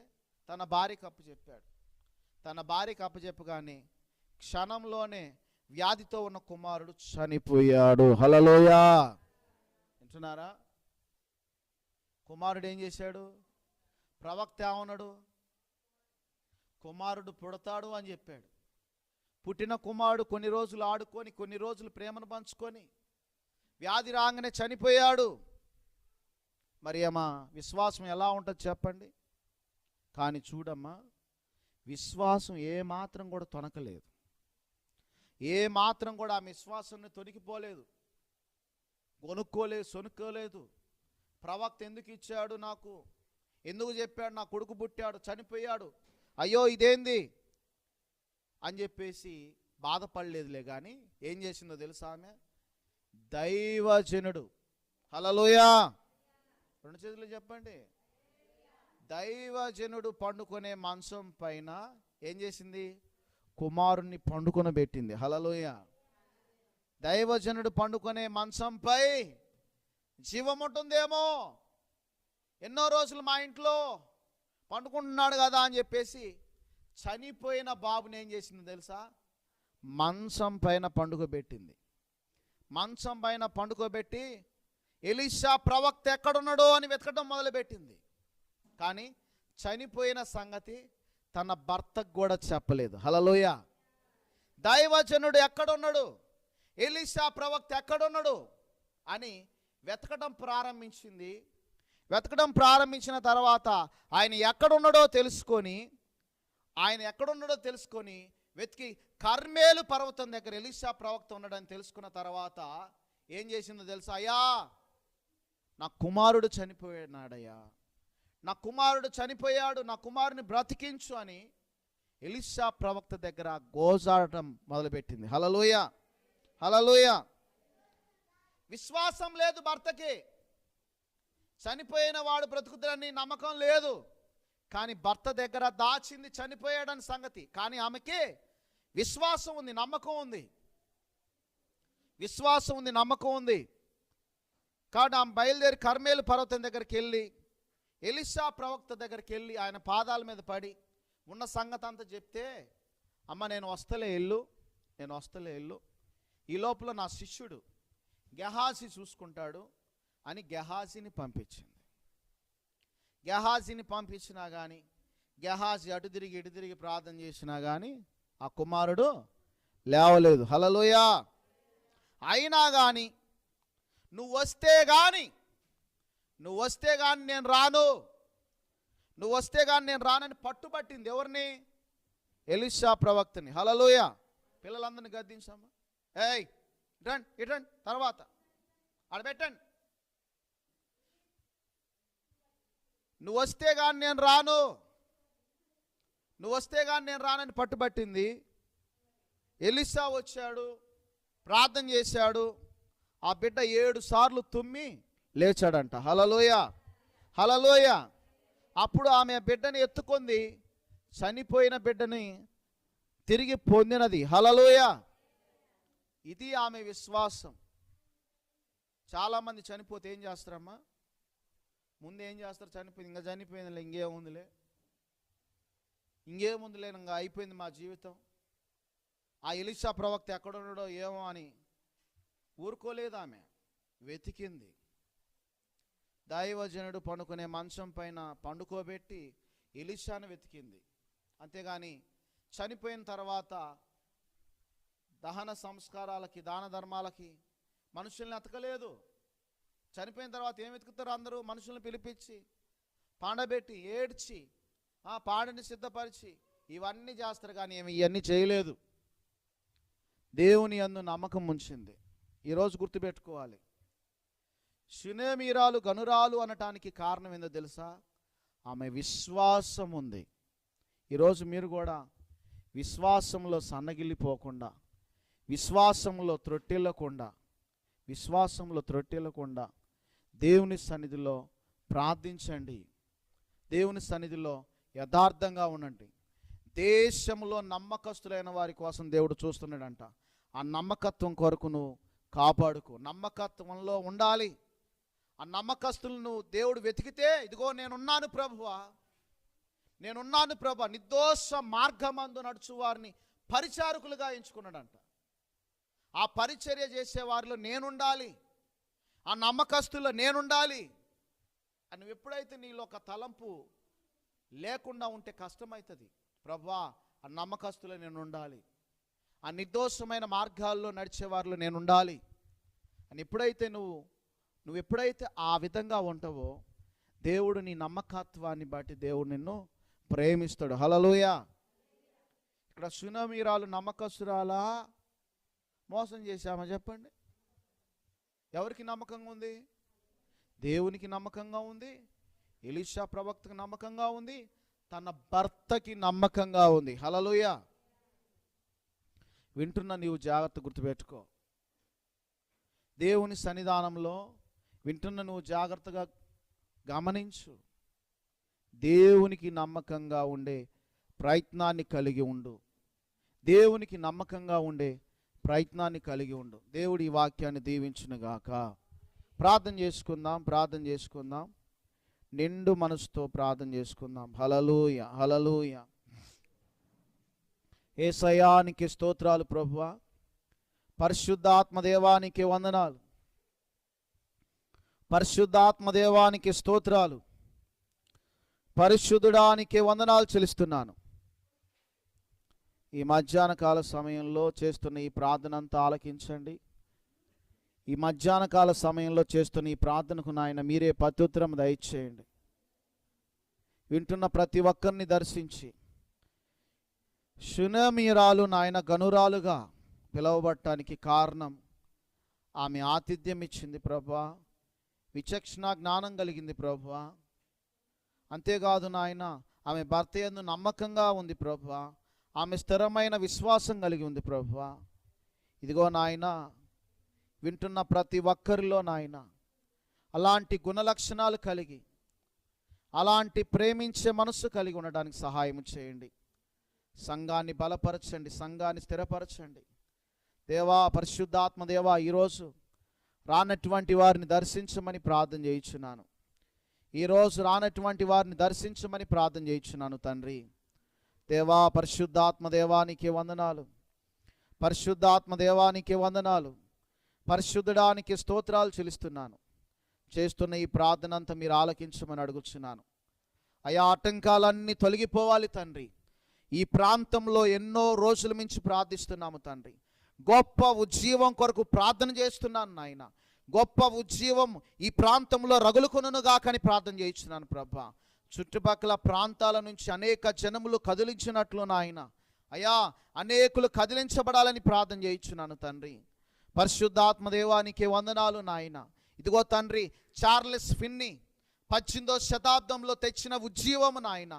తన భార్యకు అప్పచెప్పాడు. తన భార్యకు అప్పచెప్పగానే క్షణంలోనే వ్యాధితో ఉన్న కుమారుడు చనిపోయాడు. హల్లెలూయా. వింటున్నారా? కుమారుడు ఏం చేశాడు? ప్రవక్త ఏమన్నాడు? కుమారుడు పుడతాడు అని చెప్పాడు. పుట్టిన కుమారుడు కొన్ని రోజులు ఆడుకొని, కొన్ని రోజులు ప్రేమను పంచుకొని వ్యాధి రాగానే చనిపోయాడు. మరి అమ్మా విశ్వాసం ఎలా ఉంటుంది చెప్పండి? కానీ చూడమ్మా, విశ్వాసం ఏమాత్రం కూడా తొనకలేదు, ఏమాత్రం కూడా ఆ విశ్వాసాన్ని తొనికిపోలేదు, కొనుక్కోలేదు, సొనుక్కోలేదు. ప్రవక్త ఎందుకు ఇచ్చాడు నాకు, ఎందుకు చెప్పాడు, నా కొడుకు పుట్టాడు చనిపోయాడు, అయ్యో ఇదేంది అని చెప్పేసి బాధపడలేదులే. కానీ ఏం చేసిందో తెలుసా ఆమె? దైవజనుడు, హల్లెలూయా, రెండు చేతులు చెప్పండి, దైవజనుడు పండుకునే మంచం పైన ఏం చేసింది? కుమారుణ్ణి పండుకొనబెట్టింది. హల్లెలూయా. దైవజనుడు పండుకునే మంచంపై జీవం ఉంటుందేమో, ఎన్నో రోజులు మా ఇంట్లో పండుకుంటున్నాడు కదా అని చెప్పేసి చనిపోయిన బాబుని ఏం చేసింది తెలుసా? మంచం పైన పండుకోబెట్టింది. మంచం పైన పండుకోబెట్టి ఎలీషా ప్రవక్త ఎక్కడున్నాడో అని వెతకడం మొదలుపెట్టింది. కానీ చనిపోయిన సంగతి తన భర్తకు కూడా చెప్పలేదు. హల్లెలూయా. దైవజనుడు ఎక్కడున్నాడు, ఎలీషా ప్రవక్త ఎక్కడున్నాడు అని వెతకడం ప్రారంభించింది. వెతకడం ప్రారంభించిన తర్వాత ఆయన ఎక్కడున్నాడో తెలుసుకొని వెతికి కర్మేలు పర్వతం దగ్గర ఎలీషా ప్రవక్త ఉన్నాడని తెలుసుకున్న తర్వాత ఏం చేసిందో తెలుసా? అయ్యా నా కుమారుడు చనిపోయాడయ్యా, నా కుమారుడు చనిపోయాడు, నా కుమారుని బ్రతికించు అని ఎలీషా ప్రవక్త దగ్గర గోజాడటం మొదలుపెట్టింది. హల్లెలూయా, హల్లెలూయా. విశ్వాసం లేదు భర్తకి, చనిపోయిన వాడు బ్రతుకుతాడని నమ్మకం లేదు. కానీ భర్త దగ్గర దాచింది చనిపోయాడని సంగతి. కానీ ఆమెకి విశ్వాసం ఉంది, నమ్మకం ఉంది, విశ్వాసం ఉంది, నమ్మకం ఉంది. కాబట్టి ఆమె బయలుదేరి కర్మేలు పర్వతం దగ్గరికి వెళ్ళి ఎలీషా ప్రవక్త దగ్గరికి వెళ్ళి ఆయన పాదాల మీద పడి ఉన్న సంగతి అంతా చెప్తే, అమ్మ నేను వస్తలే వెళ్ళు, ఈ లోపల నా శిష్యుడు గెహాజీ చూసుకుంటాడు అని గెహాజీని పంపించింది. గెహాజీని పంపించినా కానీ గెహాజీ అటు తిరిగి ఇటు తిరిగి ప్రార్థన చేసినా కానీ ఆ కుమారుడు లేవలేదు. హల్లెలూయా. అయినా కానీ నువ్వు వస్తే కానీ నువ్వు వస్తే కానీ నేను రాను, నువ్వు వస్తే కానీ నేను రానని పట్టుబట్టింది. ఎవరిని? ఎలీషా ప్రవక్తని. హల్లెలూయా. పిల్లలందరినీ గద్దించామా? ఏయ్ ఇటండి ఇటండి, తర్వాత ఆడబెట్టండి. నువ్వు వస్తే కానీ నేను రాను, నువ్వు వస్తే కానీ నేను రానని పట్టుబట్టింది. ఎలీషా వచ్చాడు, ప్రార్థన చేశాడు. ఆ బిడ్డ 7 సార్లు తుమ్మి లేచాడంట. హల్లెలూయా హల్లెలూయా. అప్పుడు ఆమె బిడ్డని ఎత్తుకుంది, చనిపోయిన బిడ్డని తిరిగి పొందినది. హల్లెలూయా. ఇది ఆమె విశ్వాసం. చాలామంది చనిపోతే ఏం చేస్తారమ్మా? ముందు ఏం చేస్తారు? చనిపోయింది, ఇంకా చనిపోయిందిలే, ఇంకేముందిలే, ఇంకా అయిపోయింది మా జీవితం. ఆ ఎలీషా ప్రవక్త ఎక్కడున్నాడో ఏమో అని ఊరుకోలేదు. ఆమె వెతికింది. దైవజనుడు పండుకునే మంచం పైన పండుకోబెట్టి ఎలీషాను వెతికింది. అంతేగాని చనిపోయిన తర్వాత దహన సంస్కారాలకి, దాన ధర్మాలకి మనుషుల్ని ఎతకలేదు. చనిపోయిన తర్వాత ఏం వెతుకుతారు? అందరూ మనుషుల్ని పిలిపించి పండబెట్టి ఏడ్చి పాడిని సిద్ధపరిచి ఇవన్నీ చేస్తారు. కానీ ఏమి ఇవన్నీ చేయలేదు. దేవుని యందు నమ్మకం ఉంచింది. ఈరోజు గుర్తుపెట్టుకోవాలి, షునేమీరాలు గనురాలు అనటానికి కారణం ఏందో తెలుసా? ఆమె విశ్వాసం ఉంది. ఈరోజు మీరు కూడా విశ్వాసంలో సన్నగిల్లిపోకుండా, విశ్వాసంలో త్రొట్టిల్లకుండా దేవుని సన్నిధిలో ప్రార్థించండి. దేవుని సన్నిధిలో యథార్థంగా ఉండండి. దేశంలో నమ్మకస్తులైన వారి కోసం దేవుడు చూస్తున్నాడంట. ఆ నమ్మకత్వం కొరకు నువ్వు కాపాడుకో. నమ్మకత్వంలో ఉండాలి. ఆ నమ్మకస్తులను దేవుడు వెతికితే, ఇదిగో నేనున్నాను ప్రభువా, నేనున్నాను ప్రభు, నిర్దోష మార్గమందు నడుచు వారిని పరిచారకులుగా ఎంచుకున్నాడంట. ఆ పరిచర్య చేసే వారిలో నేనుండాలి, ఆ నమ్మకస్తుల్లో నేనుండాలి అని ఎప్పుడైతే నీలో ఒక తలంపు లేకుండా ఉంటే కష్టమవుతుంది. ప్రభువా, ఆ నమ్మకస్తులో నేను ఉండాలి, ఆ నిర్దోషమైన మార్గాల్లో నడిచే వారిలో నేను ఉండాలి అని ఎప్పుడైతే నువ్వు ఎప్పుడైతే ఆ విధంగా ఉంటావో, దేవుడు నీ నమ్మకత్వాన్ని బట్టి దేవుడు నిన్ను ప్రేమిస్తాడు. హల్లెలూయా. ఇక్కడ షునేమీరాలు నమ్మకస్తురాలా, మోసం చేశామా చెప్పండి? ఎవరికి నమ్మకంగా ఉంది? దేవునికి నమ్మకంగా ఉంది, ఎలీషా ప్రవక్తకు నమ్మకంగా ఉంది, తన భర్తకి నమ్మకంగా ఉంది. హల్లెలూయా. వింటున్న నీవు జాగ్రత్త గుర్తుపెట్టుకో. దేవుని సన్నిధానంలో వింటున్న నువ్వు జాగ్రత్తగా గమనించు. దేవునికి నమ్మకంగా ఉండే ప్రయత్నాన్ని కలిగి ఉండు. దేవునికి నమ్మకంగా ఉండే ప్రయత్నాన్ని కలిగి ఉండు. దేవుడి ఈ వాక్యాన్ని దీవించునుగాక. ప్రార్థన చేసుకుందాం. నిండు మనసుతో ప్రార్థన చేసుకుందాం. హల్లెలూయా హల్లెలూయా. యేసయ్యానికి స్తోత్రాలు ప్రభువా. పరిశుద్ధాత్మదేవానికి వందనాలు. పరిశుద్ధాత్మదేవానికి స్తోత్రాలు. పరిశుద్ధుడానికి వందనాలు చెల్లిస్తున్నాను. ఈ మధ్యాహ్న కాల సమయంలో చేస్తున్న ఈ ప్రార్థన అంతా ఆలకించండి. ఈ మధ్యాహ్న కాల సమయంలో చేస్తున్న ఈ ప్రార్థనకు నాయన మీరే ప్రత్యుత్తరం దయచేయండి. వింటున్న ప్రతి ఒక్కరిని దర్శించి, షునేమీరాలు నాయన గనురాలుగా పిలువబడటానికి కారణం ఆమె ఆతిథ్యం ఇచ్చింది ప్రభువా, విచక్షణ జ్ఞానం కలిగింది ప్రభువా. అంతేకాదు నాయన ఆమె భర్త యందు నమ్మకంగా ఉంది ప్రభువా, ఆమె స్థిరమైన విశ్వాసం కలిగి ఉంది ప్రభువా. ఇదిగో నాయన వింటున్న ప్రతి ఒక్కరిలో నాయన అలాంటి గుణలక్షణాలు కలిగి, అలాంటి ప్రేమించే మనస్సు కలిగి ఉండడానికి సహాయం చేయండి. సంఘాన్ని బలపరచండి, సంఘాన్ని స్థిరపరచండి. దేవా, పరిశుద్ధాత్మ దేవా, ఈరోజు రానటువంటి వారిని దర్శించమని ప్రార్థన చేయించున్నాను. ఈరోజు రానటువంటి వారిని దర్శించమని ప్రార్థన చేయించున్నాను తండ్రి. దేవా, పరిశుద్ధాత్మ దేవానికి వందనాలు. పరిశుద్ధాత్మ దేవానికి వందనాలు. పరిశుద్ధడానికి స్తోత్రాలు చెల్లిస్తున్నాను. చేస్తున్న ఈ ప్రార్థన అంతా మీరు ఆలకించమని అడుగుచున్నాను. అయా, ఆటంకాలన్నీ తొలగిపోవాలి తండ్రి. ఈ ప్రాంతంలో ఎన్నో రోజుల నుంచి ప్రార్థిస్తున్నాము తండ్రి. గొప్ప ఉజ్జీవం కొరకు ప్రార్థన చేస్తున్నాను నాయన. గొప్ప ఉజ్జీవం ఈ ప్రాంతంలో రగులుకొనుగా కానీ ప్రార్థన చేయించున్నాను ప్రభా. చుట్టుపక్కల ప్రాంతాల నుంచి అనేక జనములు కదిలించినట్లు నాయన అయా, అనేకులు కదిలించబడాలని ప్రార్థన చేయించున్నాను తండ్రి. పరిశుద్ధాత్మ దేవానికి వందనాలు నాయన. ఇదిగో తండ్రి, చార్లెస్ ఫిన్నీ 18వ శతాబ్దంలో తెచ్చిన ఉజ్జీవము నాయన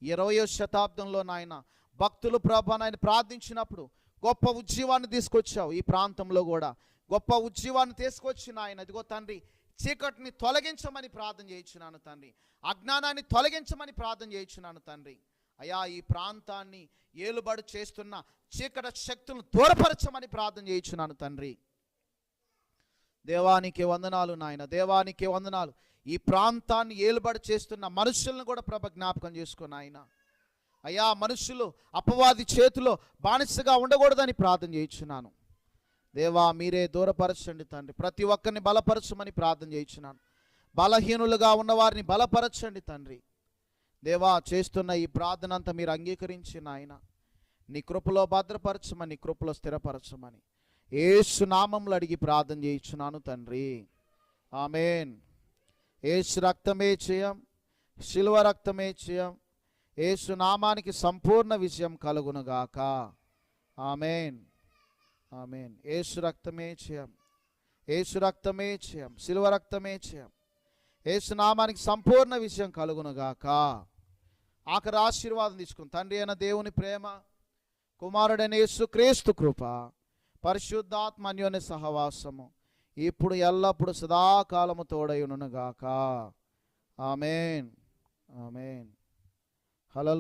20వ శతాబ్దంలో నాయన భక్తులు ప్రభా నాయన ప్రార్థించినప్పుడు గొప్ప ఉజ్జీవాన్ని తీసుకొచ్చావు. ఈ ప్రాంతంలో కూడా గొప్ప ఉజ్జీవాన్ని తీసుకొచ్చి నాయన ఇదిగో తండ్రి, చీకటిని తొలగించమని ప్రార్థన చేయించున్నాను తండ్రి. అజ్ఞానాన్ని తొలగించమని ప్రార్థన చేయించున్నాను తండ్రి. అయా, ఈ ప్రాంతాన్ని ఏలుబడి చేస్తున్న చీకటి శక్తులను దూరపరచమని ప్రార్థన చేయించున్నాను తండ్రి. దేవానికి వందనాలు నాయన, దేవానికి వందనాలు. ఈ ప్రాంతాన్ని ఏలుబడి చేస్తున్న మనుషులను కూడా ప్రభ జ్ఞాపకం చేసుకుని ఆయన అయ్యా, మనుషులు అపవాది చేతిలో బానిసగా ఉండకూడదని ప్రార్థన చేయించున్నాను దేవా. మీరే దూరపరచండి తండ్రి. ప్రతి ఒక్కరిని బలపరచమని ప్రార్థన చేయించున్నాను. బలహీనులుగా ఉన్నవారిని బలపరచండి తండ్రి. దేవా, చేస్తున్న ఈ ప్రార్థన అంతా మీరు అంగీకరించి నాయన నీ కృపలో భద్రపరచమని, నీ కృపలో స్థిరపరచమని యేసు నామములో అడిగి ప్రార్థన చేయించున్నాను తండ్రి. ఆమేన్. యేసు రక్తమే చేయం, శిలువ రక్తమే చేయం. యేసు నామానికి సంపూర్ణ విజయం కలుగునుగాక. ఆమేన్, ఆమేన్. యేసు రక్తమే చేయం, యేసు రక్తమే చేయం, శిలువ రక్తమే చేయం. యేసు నామానికి సంపూర్ణ విజయం కలుగునుగాక. ఆఖరి ఆశీర్వాదం తీసుకుని తండ్రి అయిన దేవుని ప్రేమ, కుమారుడైన యేసుక్రీస్తు కృప, పరిశుద్ధాత్మ అన్యోన్య సహవాసము ఇప్పుడు ఎల్లప్పుడు సదాకాలము తోడయునుగాక. ఆమేన్, ఆమేన్. హల్లెలూయా.